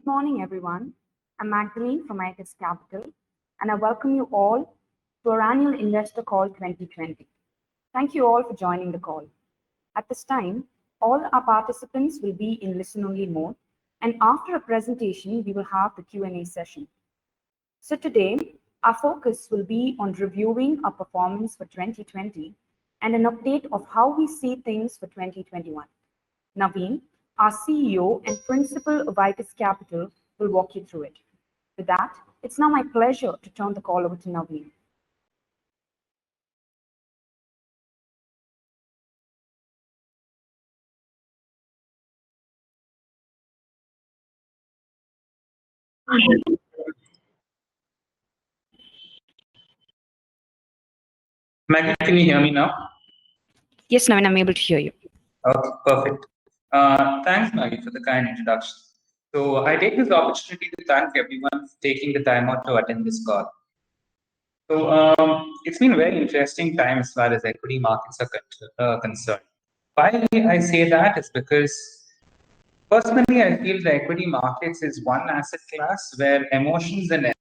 morning, everyone. I'm Magdalene from Itus Capital, and I welcome you all to our annual Investor Call 2020. Thank you all for joining the call. At this time, all our participants will be in listen-only mode, and after a presentation, we will have the Q&A session. So today, our focus will be on reviewing our performance for 2020 and an update of how we see things for 2021. Naveen, our CEO and Principal of Itus Capital, will walk you through it. With that, it's now my pleasure to turn the call over to Naveen. Maggie, can you hear me now? Yes, Naveen, I'm able to hear you. Okay, perfect. Thanks, Maggie, for the kind introduction. So I take this opportunity to thank everyone for taking the time out to attend this call. So it's been a very interesting time as far as equity markets are concerned. Why I say that is because personally, I feel the equity markets is one asset class where emotions and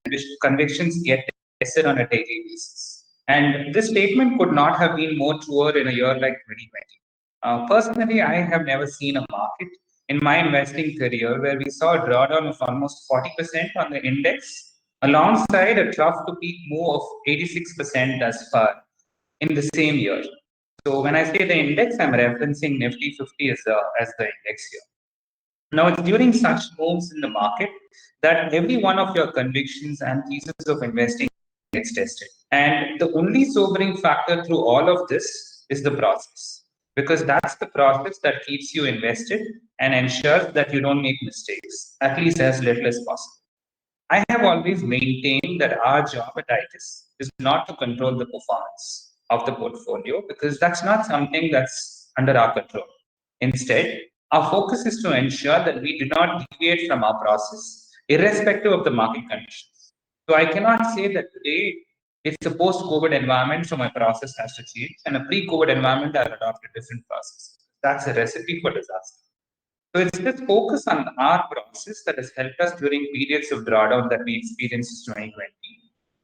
convictions get tested on a daily basis. And this statement could not have been more truer in a year like 2020. Personally, I have never seen a market in my investing career where we saw a drawdown of almost 40% on the index alongside a trough to peak move of 86% thus far in the same year. So when I say the index, I'm referencing Nifty 50 as the index here. Now, it's during such moves in the market that every one of your convictions and thesis of investing gets tested. And the only sobering factor through all of this is the process, because that's the process that keeps you invested and ensures that you don't make mistakes, at least as little as possible. I have always maintained that our job at Itus is not to control the performance of the portfolio, because that's not something that's under our control. Instead, our focus is to ensure that we do not deviate from our process, irrespective of the market conditions. So I cannot say that today it's a post-COVID environment, so my process has to change, and a pre-COVID environment, I'll adopt a different process. That's a recipe for disaster. So it's this focus on our process that has helped us during periods of drawdown that we experienced in 2020.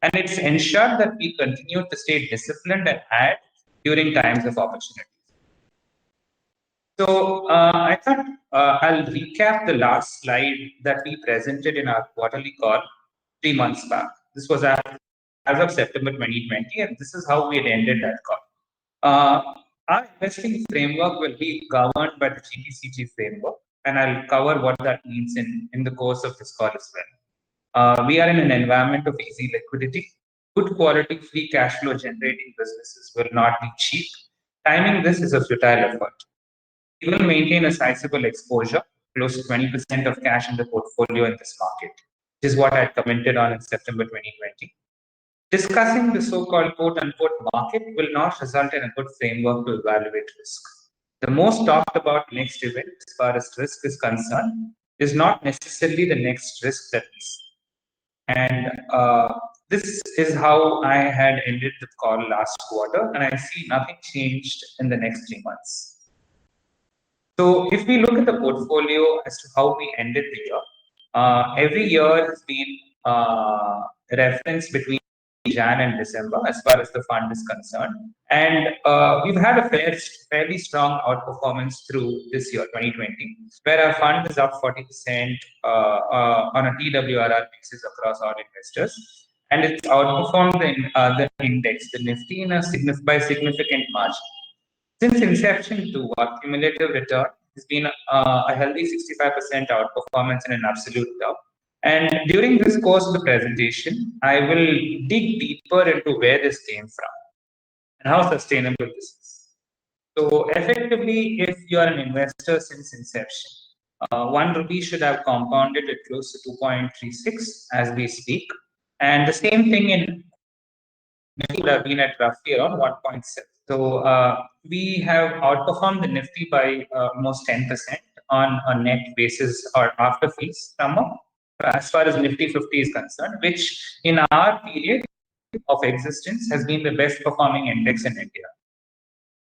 And it's ensured that we continue to stay disciplined and add during times of opportunity. So I thought I'll recap the last slide that we presented in our quarterly call 3 months back. This was as of September 2020, and this is how we had ended that call. Our investing framework will be governed by the GPCG framework, and I'll cover what that means in the course of this call as well. We are in an environment of easy liquidity. Good quality free cash flow generating businesses will not be cheap. Timing this is a futile effort. We will maintain a sizable exposure, close to 20% of cash in the portfolio in this market, which is what I commented on in September 2020. Discussing the so-called quote-unquote market will not result in a good framework to evaluate risk. The most talked about next event as far as risk is concerned is not necessarily the next risk that we see. And this is how I had ended the call last quarter, and I see nothing changed in the next 3 months. So if we look at the portfolio as to how we ended the year, every year has been referenced between Jan and December as far as the fund is concerned. And we've had a fairly strong outperformance through this year, 2020, where our fund is up 40% on a TWRR basis across all investors. And it's outperformed the index, the Nifty, by significant margin. Since inception to our cumulative return has been a healthy 65% outperformance in an absolute term. And during this course of the presentation, I will dig deeper into where this came from and how sustainable this is. So effectively, if you are an investor since inception, 1 rupee should have compounded at close to 2.36 as we speak. And the same thing in Nifty would have been at roughly around 1.7. So we have outperformed the Nifty by almost 10% on a net basis or after fees number, as far as Nifty 50 is concerned, which in our period of existence has been the best performing index in India.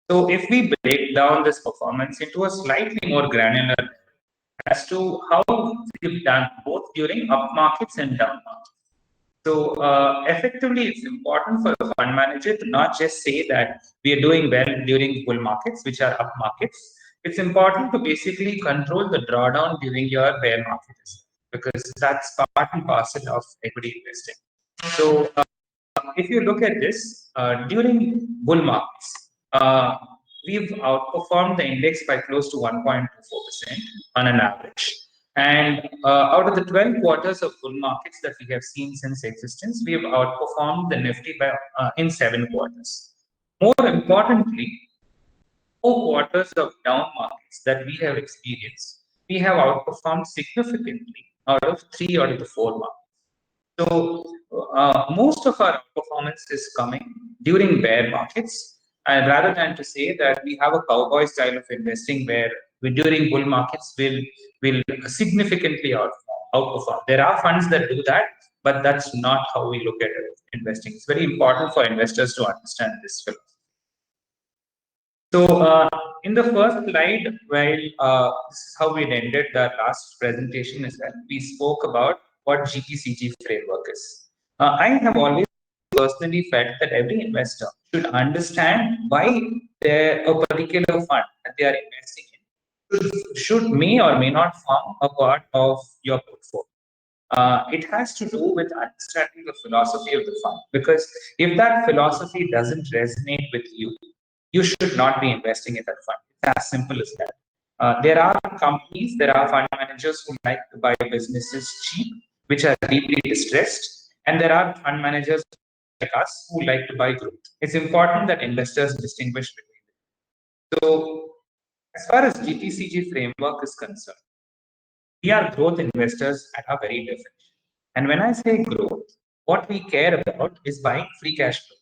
So if we break down this performance into a slightly more granular, as to how we've done both during up markets and down markets. So effectively, it's important for a fund manager to not just say that we are doing well during bull markets, which are up markets. It's important to basically control the drawdown during your bear markets, because that's part and parcel of equity investing. So if you look at this, during bull markets, we've outperformed the index by close to 1.24% on an average. And out of the 12 quarters of bull markets that we have seen since existence, we have outperformed the Nifty by in 7 quarters. More importantly, 4 quarters of down markets that we have experienced, we have outperformed significantly out of the 4 markets. So most of our performance is coming during bear markets, and rather than to say that we have a cowboy style of investing where we during bull markets will significantly outperform. There are funds that do that, but that's not how we look at investing. It's very important for investors to understand this philosophy. So in the first slide, while this is how we ended the last presentation as well, we spoke about what GPCG framework is. I have always personally felt that every investor should understand why a particular fund that they are investing in may or may not form a part of your portfolio. It has to do with understanding the philosophy of the fund, because if that philosophy doesn't resonate with you, you should not be investing in that fund. It's as simple as that. There are companies, there are fund managers who like to buy businesses cheap, which are deeply distressed, and there are fund managers like us who like to buy growth. It's important that investors distinguish between them. So, as far as GPCG framework is concerned, we are growth investors at a very definition. And when I say growth, what we care about is buying free cash flow.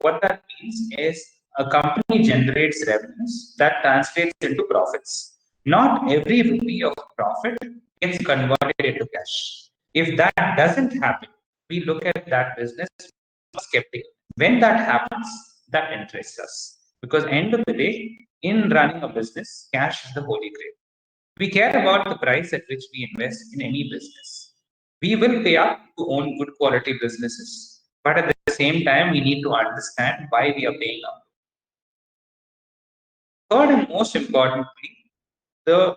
What that means is a company generates revenues that translates into profits. Not every rupee of profit gets converted into cash. If that doesn't happen, we look at that business skeptical. When that happens, that interests us. Because end of the day, in running a business, cash is the holy grail. We care about the price at which we invest in any business. We will pay up to own good quality businesses, but at the same time, we need to understand why we are paying up. Third and most importantly, the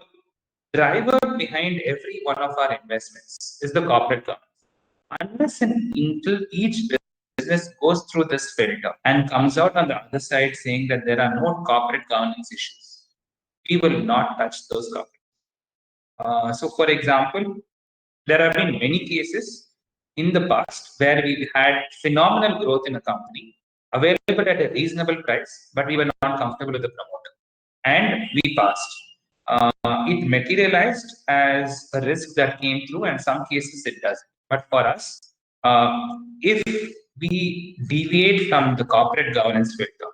driver behind every one of our investments is the corporate governance. Unless and until each business goes through this filter and comes out on the other side saying that there are no corporate governance issues, we will not touch those corporate. So, for example, there have been many cases in the past where we had phenomenal growth in a company available at a reasonable price, but we were not comfortable with the promoter, and we passed. It materialized as a risk that came through, and some cases it doesn't. But for us, if we deviate from the corporate governance filter,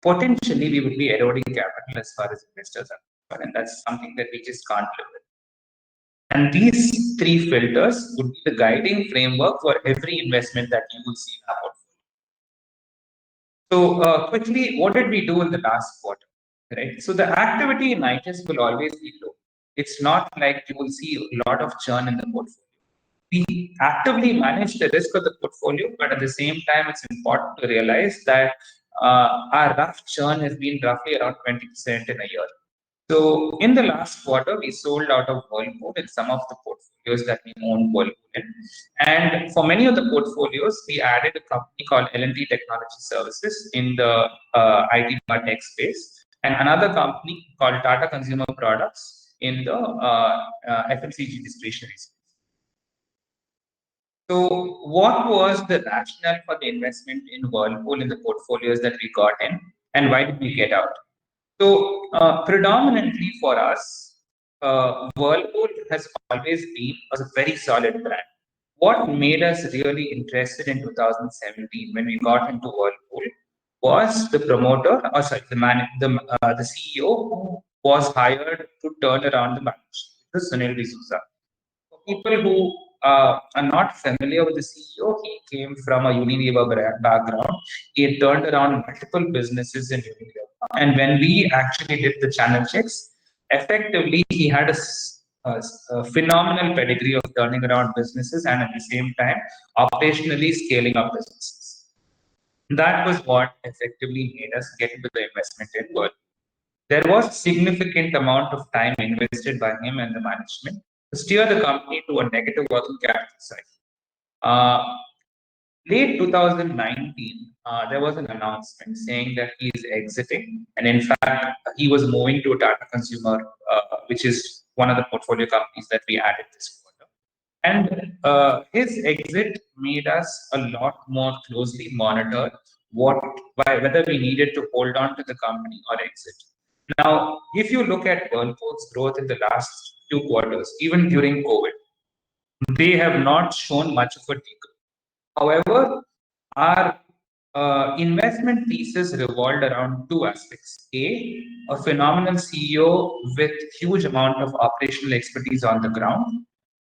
potentially we would be eroding capital as far as investors are concerned, and that's something that we just can't live with. And these three filters would be the guiding framework for every investment that you will see in our portfolio. So quickly, what did we do in the last quarter? Right. So the activity in Itus will always be low. It's not like you will see a lot of churn in the portfolio. We actively manage the risk of the portfolio, but at the same time, it's important to realize that our rough churn has been roughly around 20% in a year. So in the last quarter, we sold out of Whirlpool in some of the portfolios that we own Whirlpool in. And for many of the portfolios, we added a company called L&T Technology Services in the IT tech space, and another company called Tata Consumer Products in the FMCG discretionary space. So what was the rationale for the investment in Whirlpool in the portfolios that we got in, and why did we get out? So predominantly for us, Whirlpool has always been a very solid brand. What made us really interested in 2017 when we got into Whirlpool was the promoter, or sorry, the CEO who was hired to turn around the balance sheet, the Sunil D'Souza. For people who are not familiar with the CEO, he came from a Unilever background. He had turned around multiple businesses in Unilever. And when we actually did the channel checks, effectively he had a phenomenal pedigree of turning around businesses and at the same time operationally scaling up businesses. That was what effectively made us get into the investment in World. There was a significant amount of time invested by him and the management to steer the company to a negative working capital cycle. Uh, Late 2019, there was an announcement saying that he is exiting, and in fact, he was moving to Tata Consumer, which is one of the portfolio companies that we added this quarter. And his exit made us a lot more closely monitor whether we needed to hold on to the company or exit. Now, if you look at Whirlpool's growth in the last 2 quarters, even during COVID, they have not shown much of a decline. However, our investment thesis revolved around two aspects. A phenomenal CEO with huge amount of operational expertise on the ground.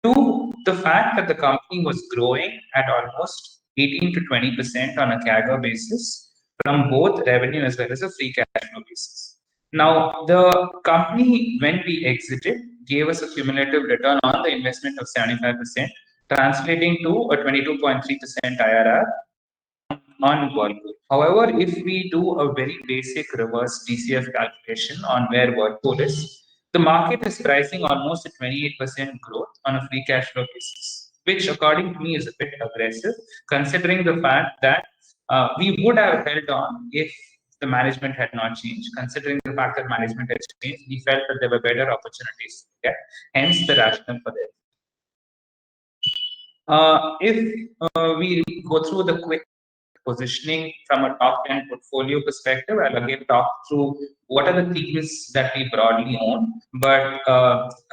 Two, the fact that the company was growing at almost 18 to 20% on a CAGR basis from both revenue as well as a free cash flow basis. Now, the company, when we exited, gave us a cumulative return on the investment of 75%, translating to a 22.3% IRR on Whirlpool. However, if we do a very basic reverse DCF calculation on where Whirlpool is, the market is pricing almost a 28% growth on a free cash flow basis, which according to me is a bit aggressive, considering the fact that we would have held on if the management had not changed. Considering the fact that management has changed, we felt that there were better opportunities to get, hence the rationale for this. If we go through the quick positioning from a top 10 portfolio perspective, I'll again talk through what are the themes that we broadly own. But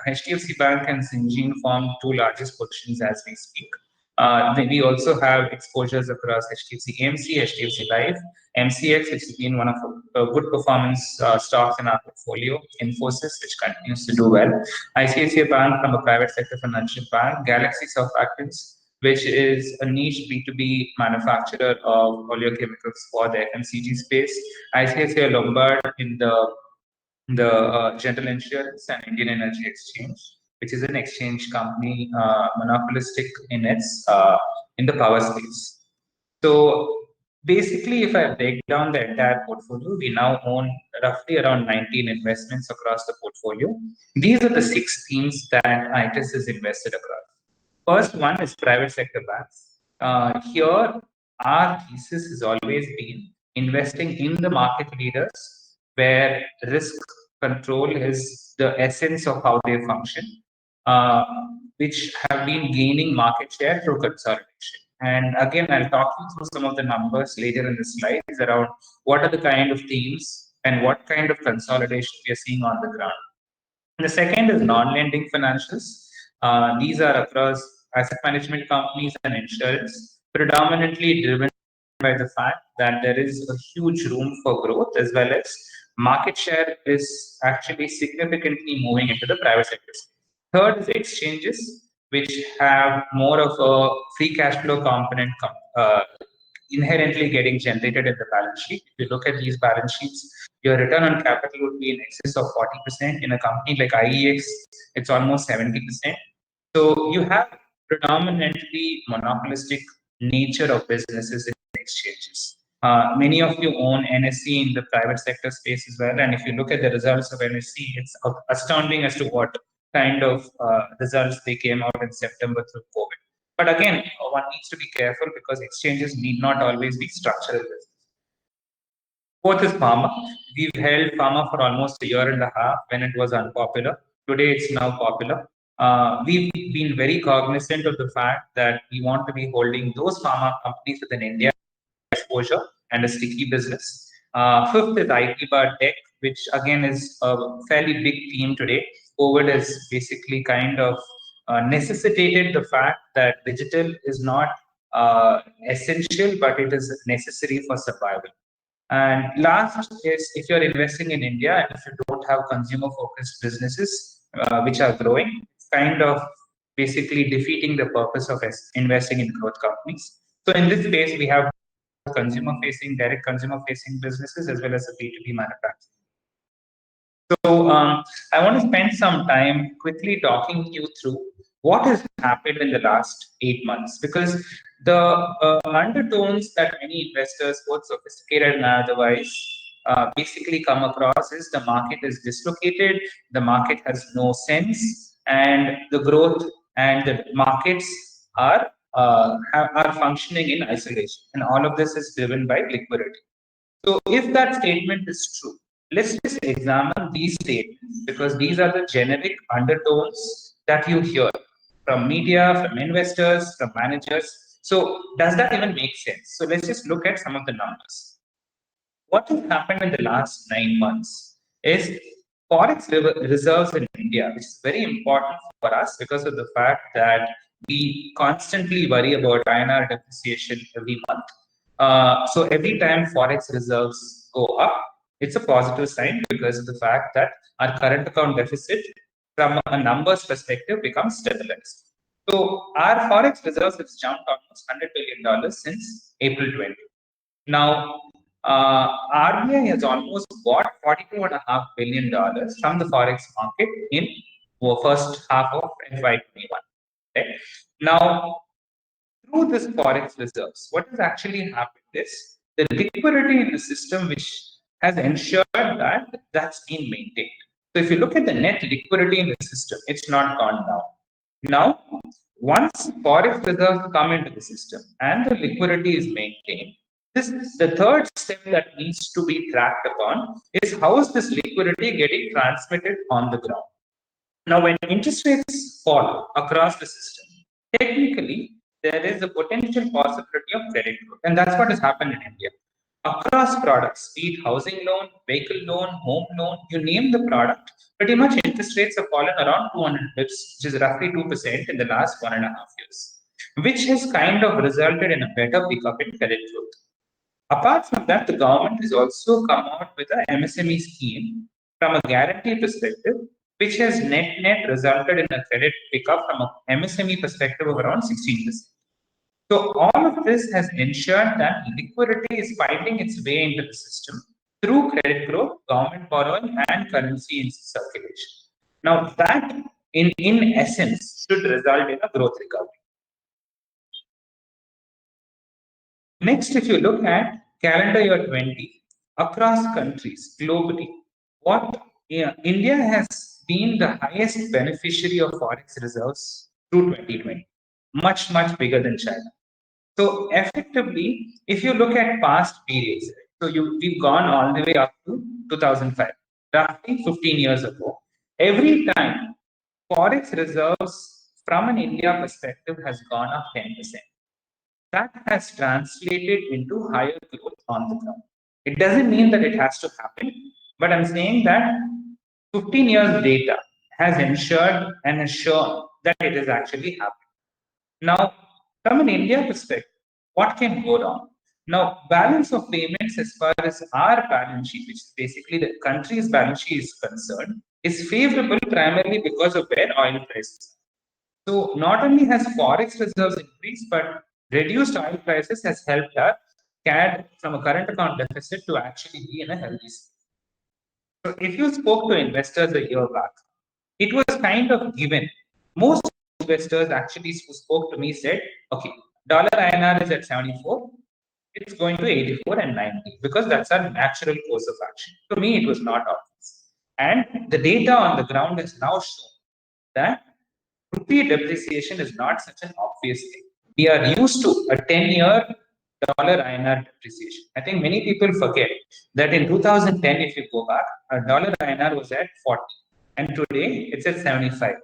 HDFC Bank and Syngene form two largest positions as we speak. Then we also have exposures across HDFC AMC, HDFC Life, MCX, which has been one of the good performance stocks in our portfolio, Infosys, which continues to do well, ICICI Bank from a private sector financial bank, Galaxy Surfactants, which is a niche B2B manufacturer of oleochemicals for the FMCG space, ICICI Lombard in the general insurance, and Indian Energy Exchange, which is an exchange company monopolistic in its in the power space. So basically, if I break down the entire portfolio, we now own roughly around 19 investments across the portfolio. These are the 6 themes that Itus is invested across. First one is private sector banks. Here, our thesis has always been investing in the market leaders where risk control is the essence of how they function, uh, which have been gaining market share through consolidation. And again, I'll talk you through some of the numbers later in the slides around what are the kind of themes and what kind of consolidation we are seeing on the ground. The second is non-lending financials. These are across asset management companies and insurance, predominantly driven by the fact that there is a huge room for growth as well as market share is actually significantly moving into the private sector. Third is exchanges, which have more of a free cash flow component inherently getting generated in the balance sheet. If you look at these balance sheets, your return on capital would be in excess of 40%. In a company like IEX, it's almost 70%. So you have predominantly monopolistic nature of businesses in exchanges. Many of you own NSE in the private sector space as well. And if you look at the results of NSE, it's astounding as to what kind of results they came out in September through COVID. But again, one needs to be careful because exchanges need not always be structural business. Fourth is pharma. We've held pharma for almost a year and a half when it was unpopular. Today it's now popular. We've been very cognizant of the fact that we want to be holding those pharma companies within India exposure and a sticky business. Fifth is IT bar tech, which again is a fairly big theme today. COVID has basically kind of necessitated the fact that digital is not essential, but it is necessary for survival. And last is if you're investing in India and if you don't have consumer focused businesses which are growing, it's kind of basically defeating the purpose of investing in growth companies. So in this space, we have consumer facing, direct consumer facing businesses as well as a B2B manufacturing. So I want to spend some time quickly talking you through what has happened in the last 8 months, because the undertones that many investors, both sophisticated and otherwise, basically come across is the market is dislocated, the market has no sense, and the growth and the markets are functioning in isolation, and all of this is driven by liquidity. So if that statement is true, let's just examine these statements, because these are the generic undertones that you hear from media, from investors, from managers. So does that even make sense? So let's just look at some of the numbers. What has happened in the last 9 months is forex reserves in India, which is very important for us because of the fact that we constantly worry about INR depreciation every month. So every time forex reserves go up, it's a positive sign because of the fact that our current account deficit, from a numbers perspective, becomes stabilized. So our forex reserves have jumped almost $100 billion since April 20. Now, RBI has almost bought $42.5 billion from the forex market in the first half of FY21. Right? Now, through this forex reserves, what has actually happened is the liquidity in the system, which has ensured that that's been maintained. So if you look at the net liquidity in the system, it's not gone down. Now, once forex reserves come into the system and the liquidity is maintained, this the third step that needs to be tracked upon is how is this liquidity getting transmitted on the ground. Now, when interest rates fall across the system, technically there is a potential possibility of credit growth, and that's what has happened in India. Across products, be it housing loan, vehicle loan, home loan, you name the product, pretty much interest rates have fallen around 200 bips, which is roughly 2% in the last 1.5 years, which has kind of resulted in a better pickup in credit growth. Apart from that, the government has also come out with a MSME scheme from a guarantee perspective, which has net resulted in a credit pickup from a MSME perspective of around 16%. So all of this has ensured that liquidity is finding its way into the system through credit growth, government borrowing, and currency in circulation. Now that, in essence, should result in a growth recovery. Next, if you look at calendar year 20 across countries globally, what India has been the highest beneficiary of forex reserves through 2020, much bigger than China. So effectively, if you look at past periods, so we've gone all the way up to 2005, roughly 15 years ago. Every time forex reserves from an India perspective has gone up 10%. That has translated into higher growth on the ground. It doesn't mean that it has to happen, but I'm saying that 15 years data has ensured and has shown that it has actually happened. Now, from an India perspective, what can go wrong? Now, balance of payments as far as our balance sheet, which is basically the country's balance sheet is concerned, is favorable primarily because of where oil prices are. So not only has forex reserves increased, but reduced oil prices has helped our CAD from a current account deficit to actually be in a healthy state. So if you spoke to investors a year back, it was kind of given. Most investors actually who spoke to me said, okay, dollar INR is at 74, it's going to 84 and 90 because that's our natural course of action. To me, it was not obvious. And the data on the ground has now shown that rupee depreciation is not such an obvious thing. We are used to a 10-year dollar INR depreciation. I think many people forget that in 2010, if you go back, a dollar INR was at 40, and today it's at 75,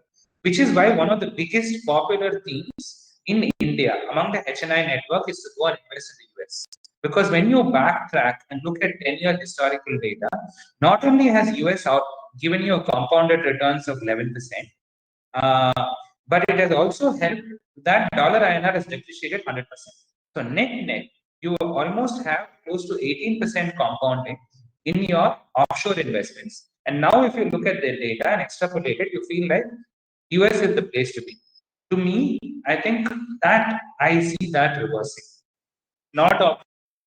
which is why one of the biggest popular themes in India among the HNI network is to go and invest in the US. Because when you backtrack and look at 10-year historical data, not only has US given you a compounded returns of 11%, uh, but it has also helped that dollar INR has depreciated 100%. So net, you almost have close to 18% compounding in your offshore investments. And now if you look at the data and extrapolate it, you feel like US is the place to be. To me, I think that I see that reversing. Not obvious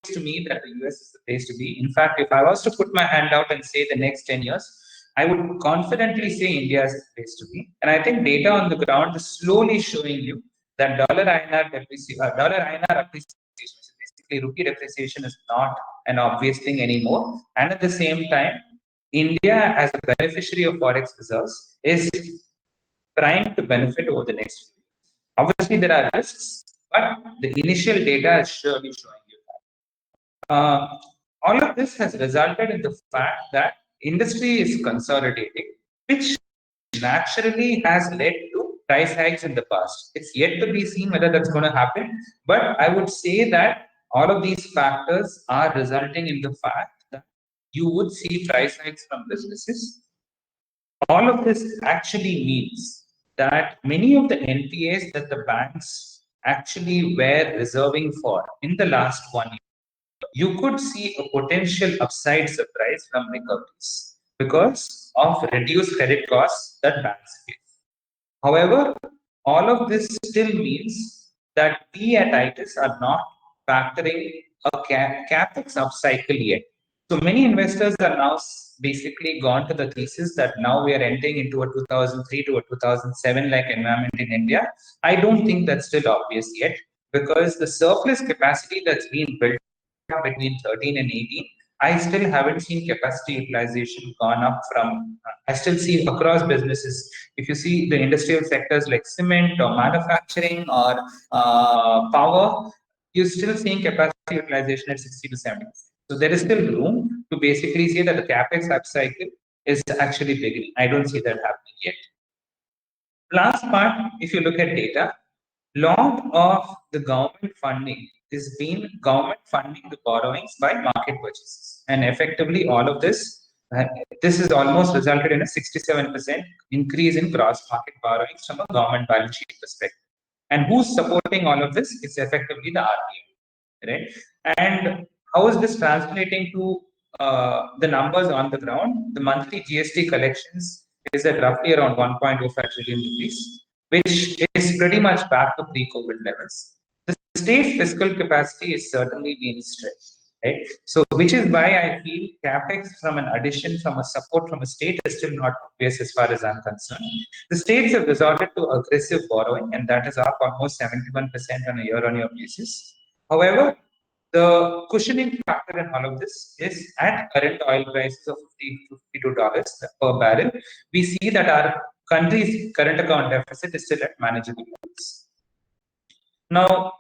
to me that the US is the place to be. In fact, if I was to put my hand out and say the next 10 years, I would confidently say India is the place to be. And I think data on the ground is slowly showing you that dollar INR appreciation, so basically rupee depreciation, is not an obvious thing anymore. And at the same time, India, as a beneficiary of forex reserves, is primed to benefit over the next few years. Obviously, there are risks, but the initial data is surely showing you that. All of this has resulted in the fact that industry is consolidating, which naturally has led to price hikes in the past. It's yet to be seen whether that's going to happen, but I would say that all of these factors are resulting in the fact that you would see price hikes from businesses. All of this actually means that many of the NPAs that the banks actually were reserving for in the last 1 year, you could see a potential upside surprise from recoveries because of reduced credit costs that banks face. However, all of this still means that we at Itus are not factoring a capex upcycle yet. So many investors are now basically gone to the thesis that now we are entering into a 2003 to a 2007 like environment in India. I don't think that's still obvious yet because the surplus capacity that's been built up between 13 and 18, I still haven't seen capacity utilization gone up from, I still see across businesses. If you see the industrial sectors like cement or manufacturing or power, you're still seeing capacity utilization at 60 to 70%. So there is still room to basically say that the capex upcycle is actually beginning. I don't see that happening yet. Last part, if you look at data, lot of the government funding is being government funding the borrowings by market purchases, and effectively all of this has almost resulted in a 67% increase in gross market borrowings from a government balance sheet perspective. And who's supporting all of this? It's effectively the RBI, right? And how is this translating to the numbers on the ground? The monthly GST collections is at roughly around 1.05 trillion rupees, which is pretty much back to pre-COVID levels. The state fiscal capacity is certainly being stretched, right? So, which is why I feel capex from an addition, from a support from a state is still not obvious as far as I'm concerned. The states have resorted to aggressive borrowing, and that is up almost 71% on a year-on-year basis. However, the cushioning factor in all of this is at current oil prices of $52 per barrel. We see that our country's current account deficit is still at manageable levels. Now,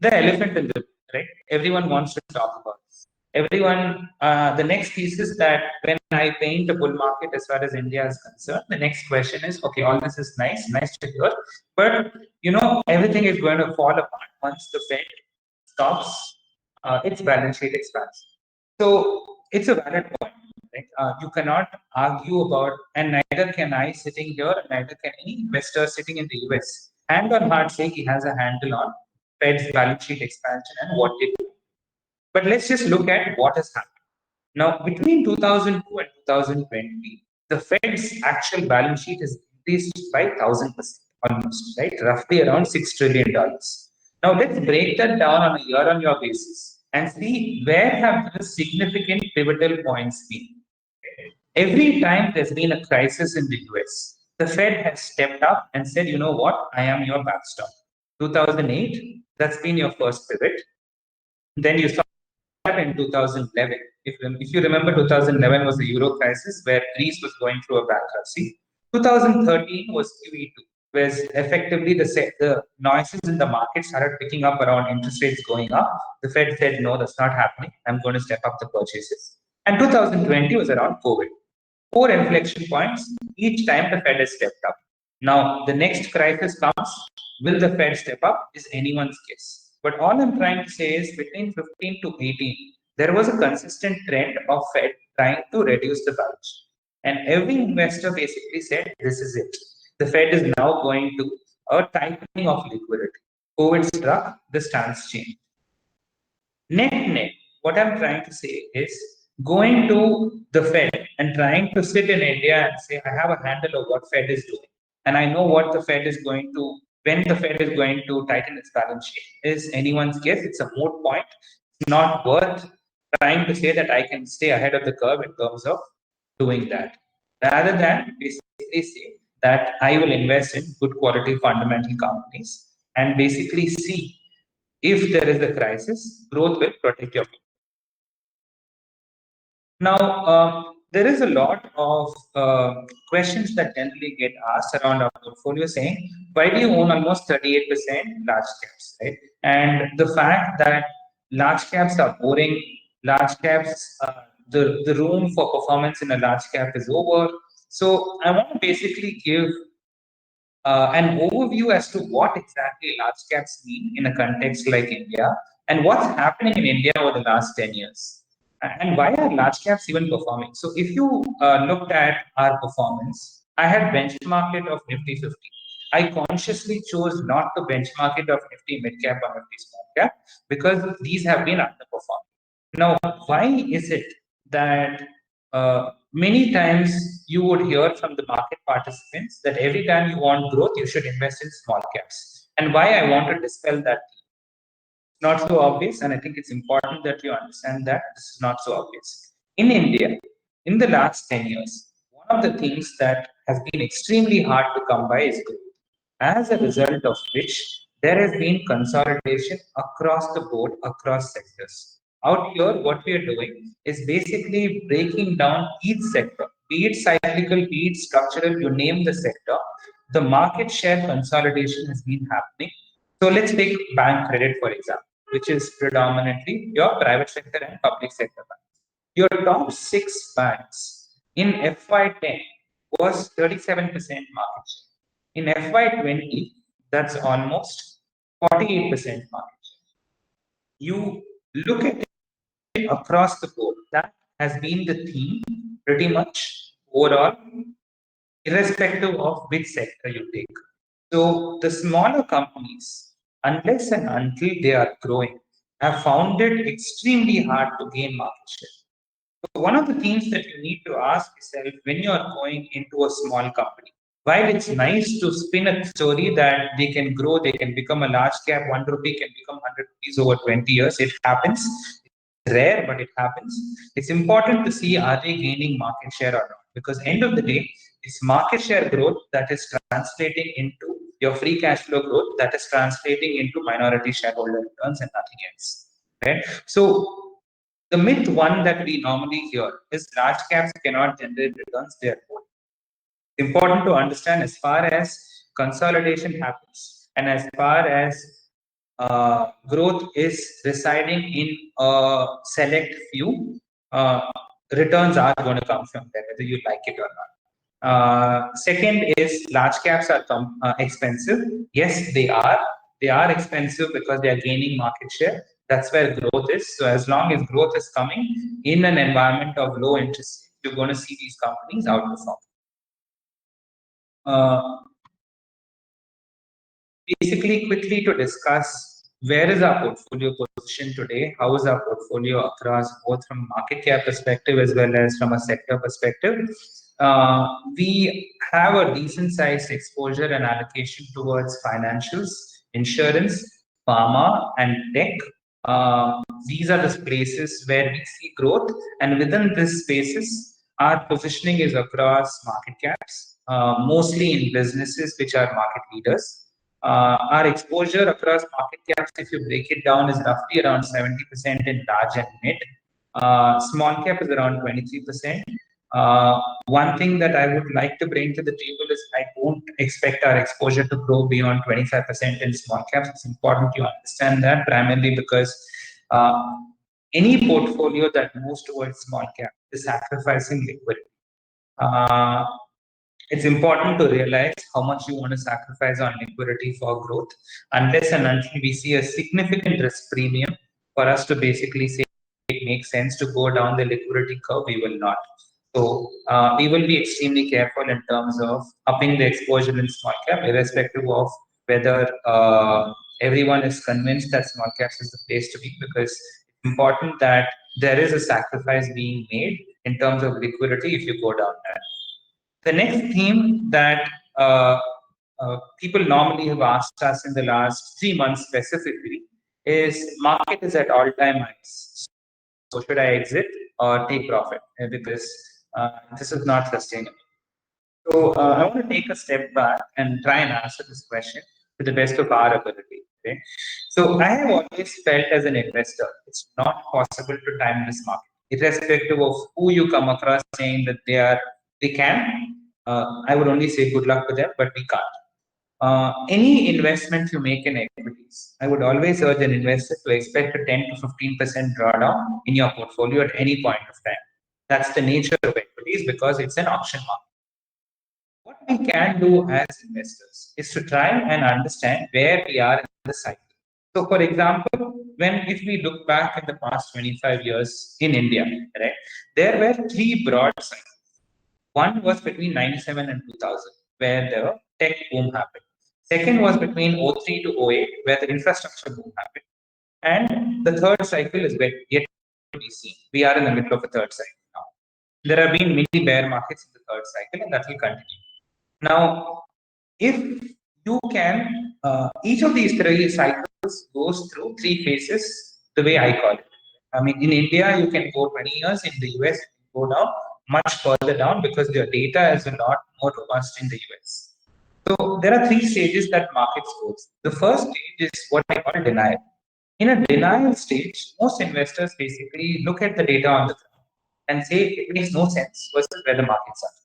the elephant in the room, right? Everyone wants to talk about this. Everyone, the next thesis that when I paint a bull market as far as India is concerned, the next question is, okay, all this is nice to hear, but everything is going to fall apart once the Fed stops its balance sheet expansion. So it's a valid point. Right? You cannot argue about, and neither can I sitting here, neither can any investor sitting in the US, hand on heart say he has a handle on Fed's balance sheet expansion and what they do. But let's just look at what has happened. Now, between 2002 and 2020, the Fed's actual balance sheet has increased by 1,000% almost, right? Roughly around $6 trillion. Now, let's break that down on a year-on-year basis and see where have the significant pivotal points been. Every time there's been a crisis in the US, the Fed has stepped up and said, you know what, I am your backstop. 2008, that's been your first pivot. Then you saw that in 2011. If you remember, 2011 was the Euro crisis where Greece was going through a bankruptcy. 2013 was QE2, where effectively the noises in the market started picking up around interest rates going up. The Fed said, no, that's not happening. I'm going to step up the purchases. And 2020 was around COVID. 4 inflection points, each time the Fed has stepped up. Now, the next crisis comes, will the Fed step up? Is anyone's guess. But all I'm trying to say is between 15 to 18, there was a consistent trend of Fed trying to reduce the balance sheet. And every investor basically said, this is it. The Fed is now going to a tightening of liquidity. COVID struck, the stance changed. Net, what I'm trying to say is going to the Fed and trying to sit in India and say, I have a handle of what Fed is doing. And I know what the Fed is going to, when the Fed is going to tighten its balance sheet, is anyone's guess. It's a moot point. It's not worth trying to say that I can stay ahead of the curve in terms of doing that. rather than basically say that I will invest in good quality fundamental companies and basically see if there is a crisis, growth will protect your. Now, there is a lot of questions that generally get asked around our portfolio saying, why do you own almost 38% large caps, right? And the fact that large caps are boring, large caps, the room for performance in a large cap is over. So I want to basically give an overview as to what exactly large caps mean in a context like India and what's happening in India over the last 10 years. And why are large caps even performing? So, if you looked at our performance, I had benchmarked it of Nifty 50. I consciously chose not to benchmark it of Nifty mid cap or Nifty small cap because these have been underperforming. Now, why is it that many times you would hear from the market participants that every time you want growth, you should invest in small caps? And why I want to dispel that? Not so obvious, and I think it's important that you understand that this is not so obvious. In India, in the last 10 years, one of the things that has been extremely hard to come by is growth. As a result of which, there has been consolidation across the board, across sectors. Out here, what we are doing is basically breaking down each sector, be it cyclical, be it structural, you name the sector. The market share consolidation has been happening. So let's take bank credit, for example, which is predominantly your private sector and public sector banks. Your top six banks in FY10 was 37% market share. In FY20, that's almost 48% market share. You look at it across the board, that has been the theme pretty much overall, irrespective of which sector you take. So the smaller companies, unless and until they are growing, have found it extremely hard to gain market share. So one of the things that you need to ask yourself when you are going into a small company, while it's nice to spin a story that they can grow, they can become a large cap, 1 rupee can become 100 rupees over 20 years, it happens. It's rare, but it happens. It's important to see are they gaining market share or not, because end of the day, it's market share growth that is translating into your free cash flow growth, that is translating into minority shareholder returns and nothing else. Right? So the myth one that we normally hear is large caps cannot generate returns, they are poor. Important to understand as far as consolidation happens and as far as growth is residing in a select few, returns are going to come from there, whether you like it or not. Second is large caps are expensive. Yes, they are. They are expensive because they are gaining market share. That's where growth is. So as long as growth is coming in an environment of low interest, you're going to see these companies outperform. Basically, quickly to discuss where is our portfolio position today, how is our portfolio across both from market cap perspective as well as from a sector perspective. We have a decent sized exposure and allocation towards financials, insurance, pharma, and tech. These are the spaces where we see growth, and within these spaces, our positioning is across market caps, mostly in businesses which are market leaders. Our exposure across market caps, if you break it down, is roughly around 70% in large and mid. Small cap is around 23%. One thing that I would like to bring to the table is I don't expect our exposure to grow beyond 25% in small caps. It's important you understand that, primarily because any portfolio that moves towards small cap is sacrificing liquidity. It's important to realize how much you want to sacrifice on liquidity for growth, unless and until we see a significant risk premium for us to basically say it makes sense to go down the liquidity curve, we will not. So we will be extremely careful in terms of upping the exposure in small cap, irrespective of whether everyone is convinced that small caps is the place to be, because it's important that there is a sacrifice being made in terms of liquidity if you go down there. The next theme that people normally have asked us in the last 3 months specifically is market is at all-time highs. So should I exit or take profit? Because this is not sustainable. So I want to take a step back and try and answer this question to the best of our ability. Okay? So I have always felt as an investor, it's not possible to time this market, irrespective of who you come across saying that they can. I would only say good luck to them, but we can't. Any investment you make in equities, I would always urge an investor to expect a 10 to 15% drawdown in your portfolio at any point of time. That's the nature of equities because it's an auction market. What we can do as investors is to try and understand where we are in the cycle. So, for example, if we look back at the past 25 years in India, right, there were three broad cycles. One was between 97 and 2000, where the tech boom happened. Second was between 03 to 08, where the infrastructure boom happened. And the third cycle is yet to be seen. We are in the middle of a third cycle now. There have been many bear markets in the third cycle, and that will continue. Now, if you can, each of these three cycles goes through three phases, the way I call it. I mean, in India, you can go 20 years. In the US, you can go down much further down because your data is a lot more robust in the US. So there are three stages that markets go through. The first stage is what I call denial. In a denial stage, most investors basically look at the data on the ground and say it makes no sense versus where the markets are.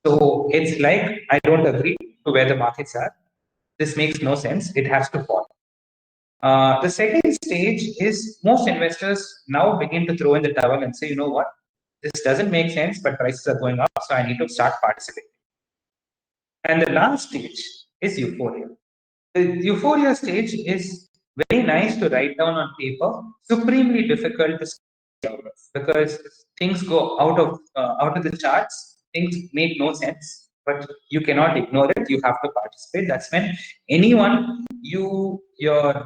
So it's like I don't agree to where the markets are. This makes no sense. It has to fall. The second stage is most investors now begin to throw in the towel and say, you know what, this doesn't make sense, but prices are going up, so I need to start participating. And the last stage is euphoria. The euphoria stage is very nice to write down on paper, supremely difficult to stay out of because things go out of the charts. Things make no sense, but you cannot ignore it. You have to participate. That's when anyone, your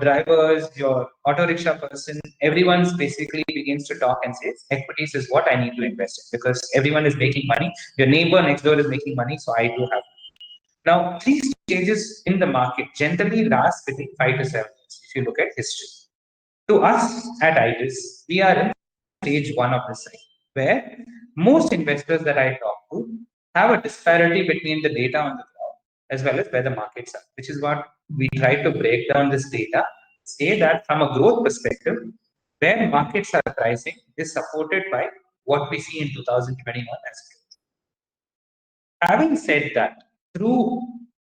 drivers, your auto rickshaw person, everyone's basically begins to talk and says, equities is what I need to invest in because everyone is making money. Your neighbor next door is making money, so I do have. Now, three stages in the market generally last between 5 to 7 years if you look at history. To us at Itus, we are in stage one of the cycle, where most investors that I talk to have a disparity between the data on the ground as well as where the markets are, which is what we try to break down this data, say that from a growth perspective, where markets are pricing is supported by what we see in 2021 as growth. Having said that, through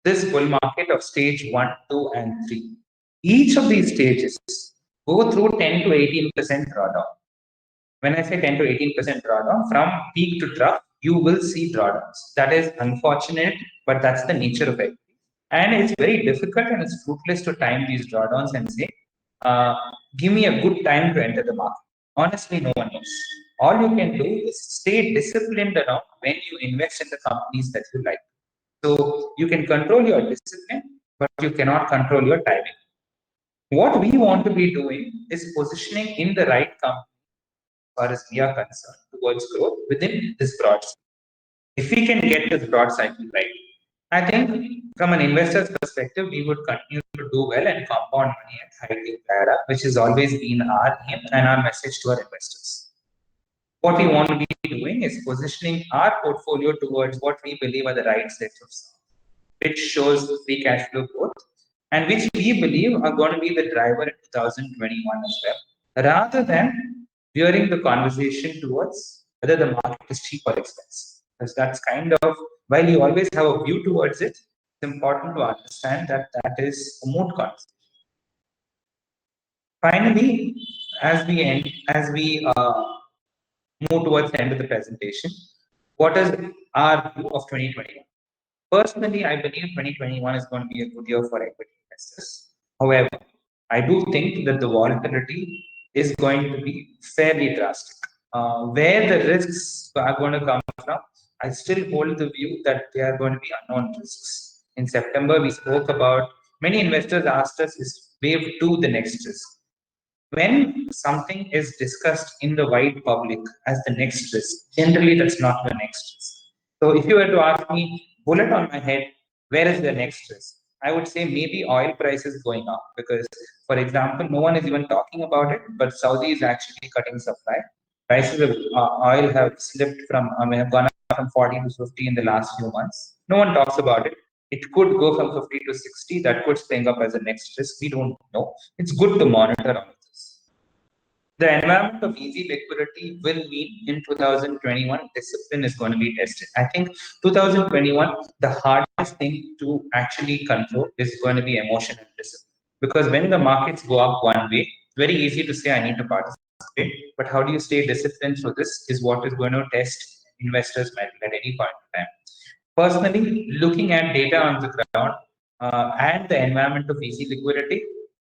this bull market of stage 1, 2, and 3, each of these stages go through 10 to 18% drawdown. When I say 10 to 18% drawdown, from peak to trough, you will see drawdowns. That is unfortunate, but that's the nature of it. And it's very difficult and it's fruitless to time these drawdowns and say, give me a good time to enter the market. Honestly, no one knows. All you can do is stay disciplined around when you invest in the companies that you like. So you can control your discipline, but you cannot control your timing. What we want to be doing is positioning in the right company as far as we are concerned towards growth within this broad cycle. If we can get this broad cycle right, I think from an investor's perspective, we would continue to do well and compound money at highly era, which has always been our aim and our message to our investors. What we want to be doing is positioning our portfolio towards what we believe are the right sets of stocks, which shows free cash flow growth and which we believe are going to be the driver in 2021 as well, rather than veering the conversation towards whether the market is cheap or expensive. Because that's kind of, while you always have a view towards it, it's important to understand that that is a moot conversation. Finally, as we move towards the end of the presentation, what is our view of 2021? Personally, I believe 2021 is going to be a good year for equity investors. However, I do think that the volatility is going to be fairly drastic. Where the risks are going to come from, I still hold the view that they are going to be unknown risks. In September, we spoke about many investors asked us, is wave two the next risk? When something is discussed in the wide public as the next risk, generally that's not the next risk. So if you were to ask me, bullet on my head, where is the next risk? I would say maybe oil prices going up because, for example, no one is even talking about it, but Saudi is actually cutting supply. Prices of oil have slipped from, have gone up from 40 to 50 in the last few months. No one talks about it. It could go from 50 to 60. That could spring up as a next risk. We don't know. It's good to monitor all of this. The environment of easy liquidity will mean in 2021 discipline is going to be tested. I think 2021, the hardest thing to actually control is going to be emotion and discipline. Because when the markets go up one way, very easy to say I need to participate, but how do you stay disciplined? So this is what is going to test investors' mental at any point in time. Personally, looking at data on the ground and the environment of easy liquidity,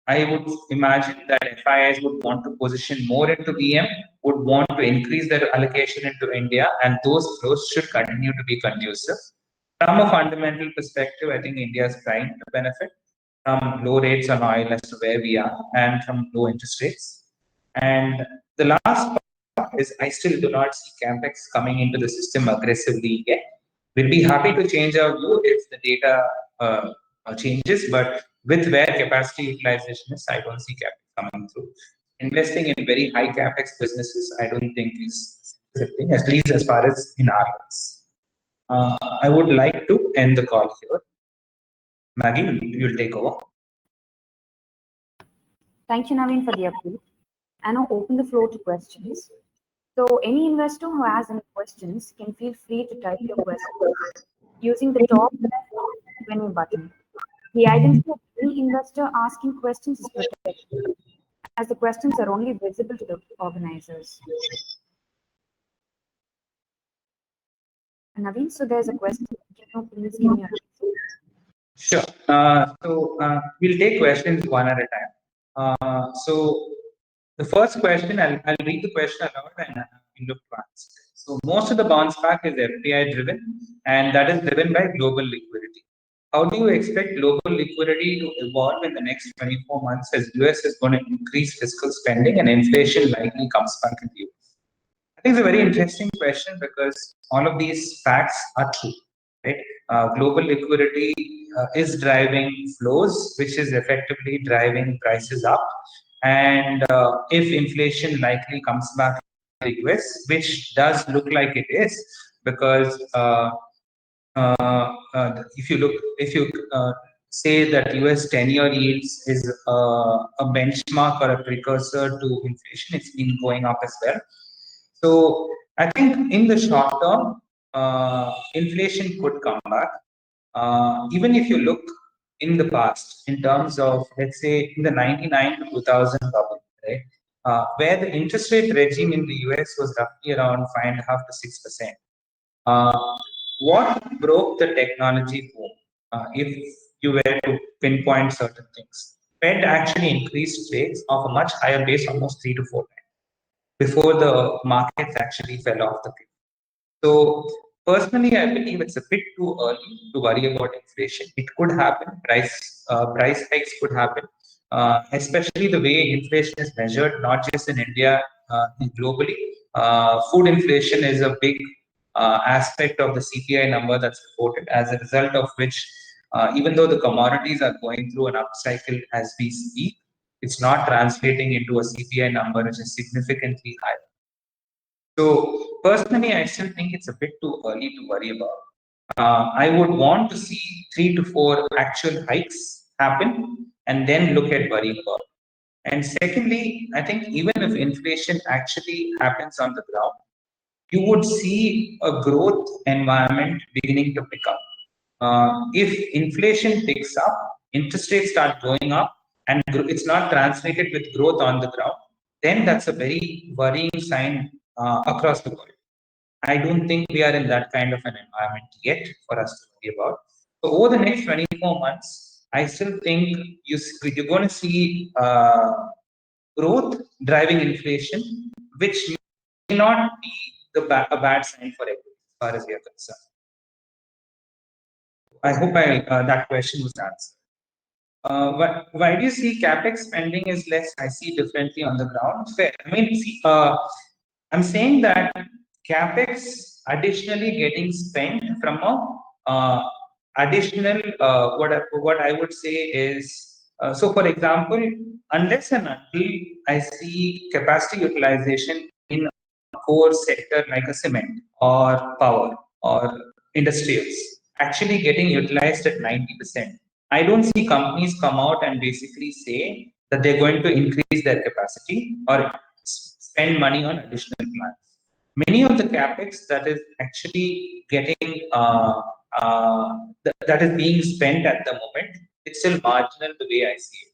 I would imagine that FIIs would want to position more into EM, would want to increase their allocation into India, and those flows should continue to be conducive. From a fundamental perspective, I think India is primed to benefit from low rates on oil as to where we are and from low interest rates. And the last part is I still do not see capex coming into the system aggressively yet. We'll be happy to change our view if the data changes, but with where capacity utilization is, I don't see capex coming through. Investing in very high capex businesses, I don't think is a thing, at least as far as in our hands. I would like to end the call here. Maggie, you'll take over. Thank you, Naveen, for the update. I now open the floor to questions. So any investor who has any questions can feel free to type your questions using the top left Q&A button. The identity of any investor asking questions is protected, as the questions are only visible to the organizers. Naveen, so there's a question. Can you please give me your answer? Sure. We'll take questions one at a time. So the first question, I'll read the question aloud and we look to answer. So most of the bounce back is FPI driven, and that is driven by global liquidity. How do you expect global liquidity to evolve in the next 24 months as US is going to increase fiscal spending and inflation likely comes back in the US? I think it's a very interesting question because all of these facts are true, right? Global liquidity is driving flows, which is effectively driving prices up. And if inflation likely comes back in the US, which does look like it is, because if you say that US 10-year yields is a benchmark or a precursor to inflation, it's been going up as well. So I think in the short term, inflation could come back. Even if you look in the past, in terms of, let's say, in the 99 to 2000 bubble, right, where the interest rate regime in the US was roughly around 5.5 to 6%. What broke the technology boom? If you were to pinpoint certain things, Fed actually increased rates of a much higher base, almost 3 to 4 times, before the markets actually fell off the cliff. So personally, I believe it's a bit too early to worry about inflation. It could happen. Price hikes could happen, especially the way inflation is measured, not just in India, globally. Food inflation is a big aspect of the CPI number that's reported, as a result of which, even though the commodities are going through an upcycle as we speak, it's not translating into a CPI number which is significantly higher. So personally, I still think it's a bit too early to worry about. I would want to see 3 to 4 actual hikes happen and then look at worrying about it. And secondly, I think even if inflation actually happens on the ground, you would see a growth environment beginning to pick up. If inflation picks up, interest rates start going up, and it's not translated with growth on the ground, then that's a very worrying sign across the world. I don't think we are in that kind of an environment yet for us to worry about. So over the next 24 months, I still think you're going to see growth driving inflation, which may not be a bad sign for everyone as far as we are concerned. I hope that question was answered. Why do you see capex spending is less? I see differently on the ground. Fair. I mean, see, I'm saying that capex additionally getting spent from a additional what I would say is so. For example, unless and until I see capacity utilization in a core sector like a cement or power, or industrials actually getting utilized at 90%. I don't see companies come out and basically say that they're going to increase their capacity or spend money on additional plants. Many of the capex that is actually getting that is being spent at the moment, it's still marginal the way I see it.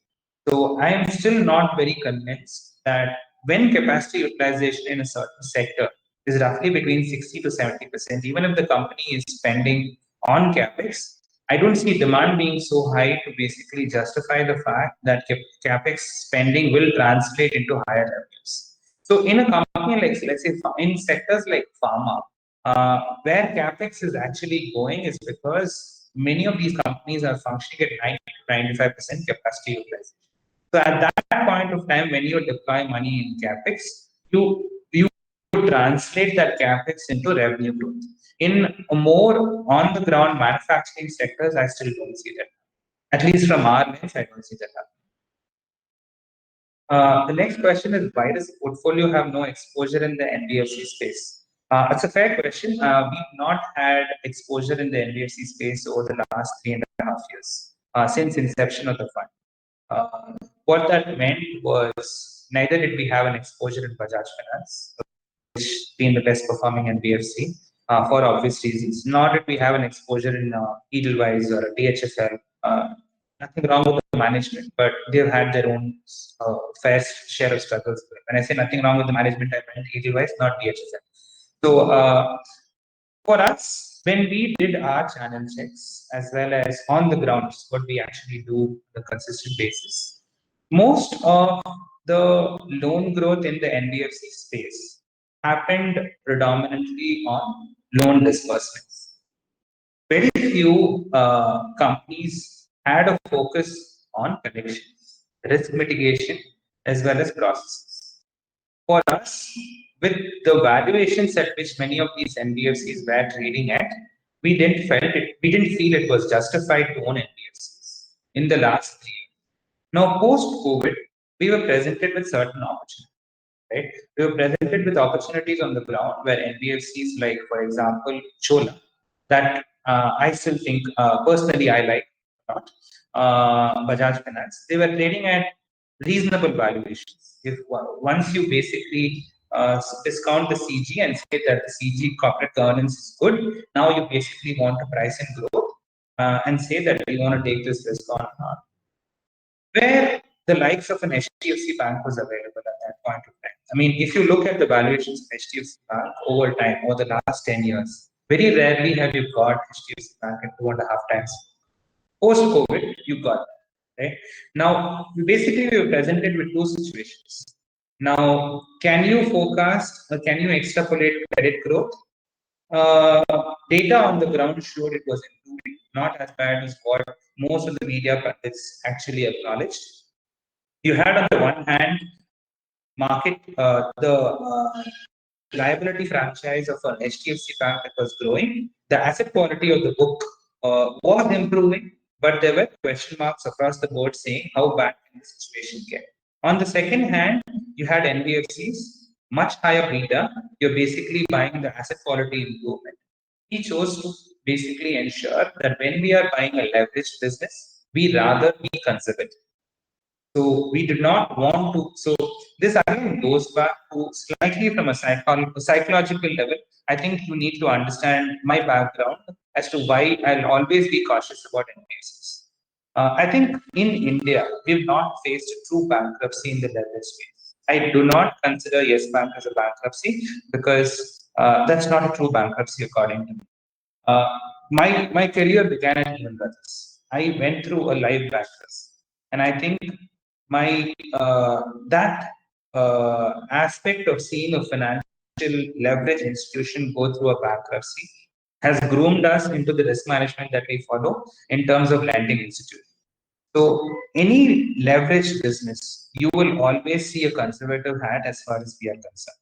So I am still not very convinced that when capacity utilization in a certain sector is roughly between 60 to 70%, even if the company is spending on capex, I don't see demand being so high to basically justify the fact that capex spending will translate into higher revenues. So in a company like, let's say, in sectors like pharma, where capex is actually going is because many of these companies are functioning at 90 to 95% capacity utilization. So at that point of time, when you deploy money in capex, you translate that capex into revenue growth. In more on the ground manufacturing sectors, I still don't see that. At least from our lens, I don't see that happening. The next question is, why does the portfolio have no exposure in the NBFC space? It's a fair question. We've not had exposure in the NBFC space over the last 3.5 years, since inception of the fund. What that meant was neither did we have an exposure in Bajaj Finance, which been the best performing NBFC for obvious reasons. Nor did we have an exposure in Edelweiss or DHFL. Nothing wrong with the management, but they've had their own fair share of struggles. When I say nothing wrong with the management, I meant Edelweiss, not DHFL. So for us, when we did our channel checks as well as on the ground, what we actually do on a consistent basis, most of the loan growth in the NBFC space happened predominantly on loan disbursements. Very few companies had a focus on collections, risk mitigation, as well as processes. For us, with the valuations at which many of these NBFCs were trading at, we didn't feel it was justified to own NBFCs in the last 3 years. Now, post-COVID, we were presented with certain opportunities. Right? We were presented with opportunities on the ground where NBFCs, like for example, Chola, that I still think personally I like a lot, Bajaj Finance, they were trading at reasonable valuations. If once you basically discount the CG and say that the CG corporate governance is good, now you basically want to price in growth and say that we want to take this risk on where the likes of an HDFC Bank was available at that point of time. I mean, if you look at the valuations of HDFC Bank over time, over the last 10 years, very rarely have you got HDFC Bank at 2.5 times. Post-COVID, you got that, right? Now, basically, we were presented with two situations. Now, can you forecast or can you extrapolate credit growth? Data on the ground showed it was improving, not as bad as what most of the media pundits actually acknowledged. You had on the one hand market the liability franchise of an HDFC Bank that was growing. The asset quality of the book was improving, but there were question marks across the board saying how bad can the situation get. On the second hand, you had NBFCs, much higher beta. You're basically buying the asset quality improvement. We chose to basically ensure that when we are buying a leveraged business, we rather be conservative. So we did not want to. So this again goes back to slightly from a psychological level. I think you need to understand my background as to why I'll always be cautious about NBFCs. I think in India, we've not faced a true bankruptcy in the leverage space. I do not consider Yes Bank as a bankruptcy because that's not a true bankruptcy according to me. Uh, my career began at Lehman Brothers. I went through a live bankruptcy, and I think my that aspect of seeing a financial leverage institution go through a bankruptcy has groomed us into the risk management that we follow in terms of lending institutions. So any leveraged business, you will always see a conservative hat as far as we are concerned.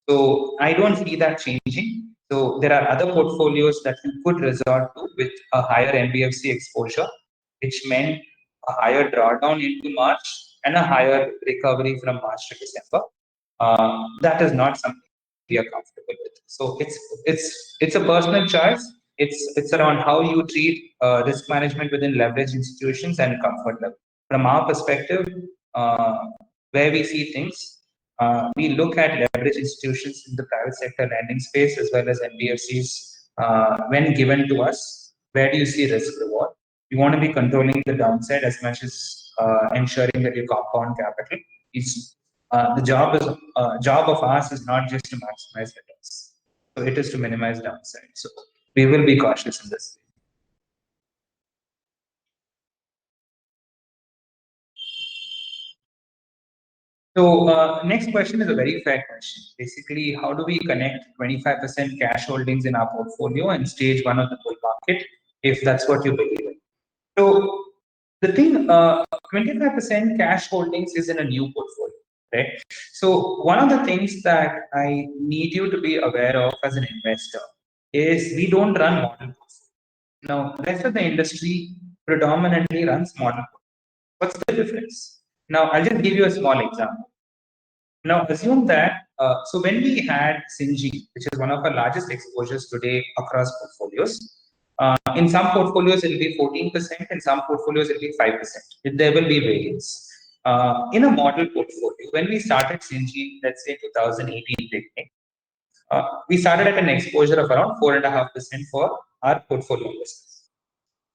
So I don't see that changing. So there are other portfolios that you could resort to with a higher NBFC exposure, which meant a higher drawdown into March and a higher recovery from March to December. That is not something we are comfortable with. So it's a personal choice. It's around how you treat risk management within leverage institutions and comfort level. From our perspective, uh, where we see things, we look at leverage institutions in the private sector lending space as well as NBFCs. When given to us, where do you see risk reward? You want to be controlling the downside as much as ensuring that you compound capital. It's the job of ours is not just to maximize returns, so it is to minimize downside. So we will be cautious in this. So next question is a very fair question. Basically, how do we connect 25% cash holdings in our portfolio and stage one of the bull market, if that's what you believe in? So the thing, 25% cash holdings is in a new portfolio, right? So one of the things that I need you to be aware of as an investor is we don't run model portfolio. Now, rest of the industry predominantly runs model portfolio. What's the difference? Now, I'll just give you a small example. Now, assume that, so when we had Syngene, which is one of our largest exposures today across portfolios, in some portfolios it'll be 14%, in some portfolios it'll be 5%. There will be variance. In a model portfolio, when we started Syngene, let's say 2018 beginning, we started at an exposure of around 4.5% for our portfolio business.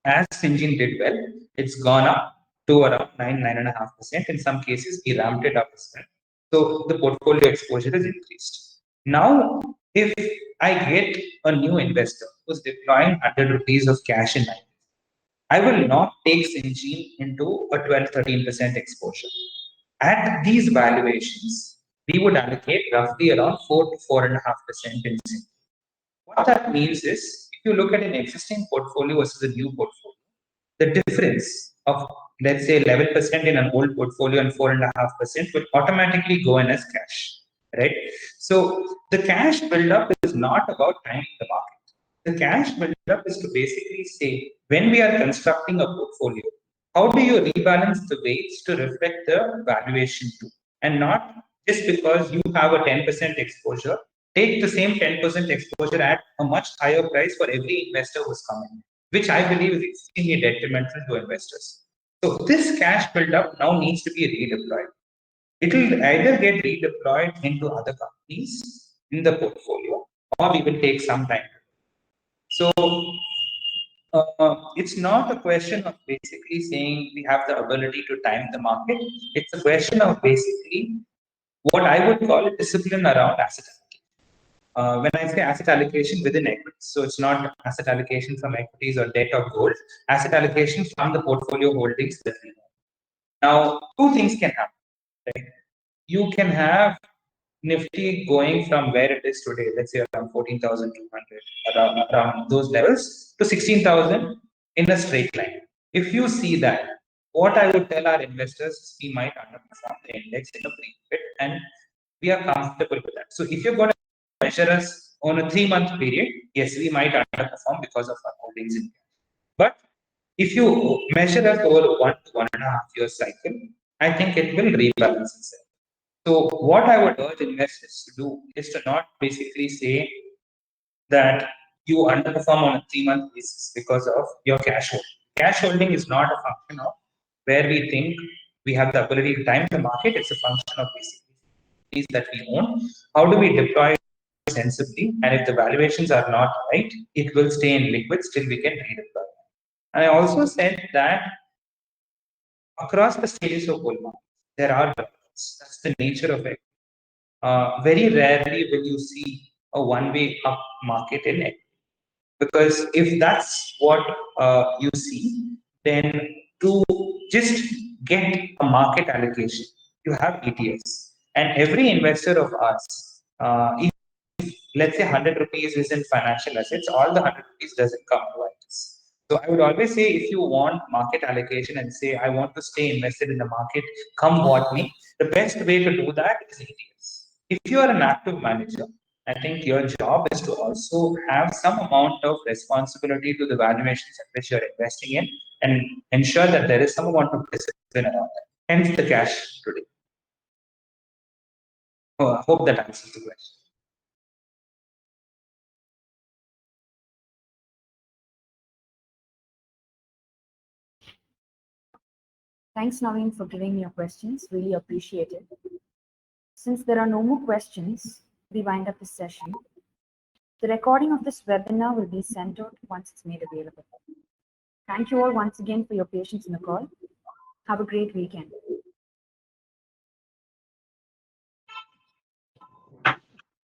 As Syngene did well, it's gone up to around 9.5%. In some cases, we ramped it up as well. So the portfolio exposure is increased. Now, if I get a new investor who's deploying 100 rupees of cash in my, I will not take Syngene into a 12-13% exposure. At these valuations, we would allocate roughly around 4 to 4.5% in Syngene. What that means is, if you look at an existing portfolio versus a new portfolio, the difference of, let's say, 11% in an old portfolio and 4.5% will automatically go in as cash, right? So the cash buildup is not about timing the market. The cash buildup is to basically say, when we are constructing a portfolio, how do you rebalance the weights to reflect the valuation too? And not just because you have a 10% exposure, take the same 10% exposure at a much higher price for every investor who's coming, which I believe is extremely detrimental to investors. So this cash buildup now needs to be redeployed. It will either get redeployed into other companies in the portfolio, or we will take some time. So it's not a question of basically saying we have the ability to time the market. It's a question of basically what I would call a discipline around asset allocation. When I say asset allocation within equities, so it's not asset allocation from equities or debt or gold, asset allocation from the portfolio holdings that we have. Now, two things can happen. Right? You can have Nifty going from where it is today, let's say around 14,200, around those levels, to 16,000 in a straight line. If you see that, what I would tell our investors is we might underperform the index in a brief bit, and we are comfortable with that. So if you're going to measure us on a 3-month period, yes, we might underperform because of our holdings in cash. But if you measure us over a 1 to 1.5 year cycle, I think it will rebalance itself. So what I would urge investors to do is to not basically say that you underperform on a 3-month basis because of your cash holding. Cash holding is not a function of where we think we have the ability to time the market. It's a function of basically that we own. How do we deploy sensibly? And if the valuations are not right, it will stay in liquid till we can redeploy. And I also said that across the stages of bull market, there are drivers. That's the nature of it. Very rarely will you see a one-way up market in it. Because if that's what you see, then to just get a market allocation, you have ETFs. And every investor of ours, if let's say 100 rupees is in financial assets, all the 100 rupees doesn't come to us. So I would always say, if you want market allocation and say, I want to stay invested in the market, come what may, the best way to do that is ETFs. If you are an active manager, I think your job is to also have some amount of responsibility to the valuations at which you're investing in and ensure that there is some amount of discipline around that. Hence the cash today. Oh, I hope that answers the question. Thanks, Naveen, for giving me your questions. Really appreciate it. Since there are no more questions, we wind up this session. The recording of this webinar will be sent out once it's made available. Thank you all once again for your patience in the call. Have a great weekend.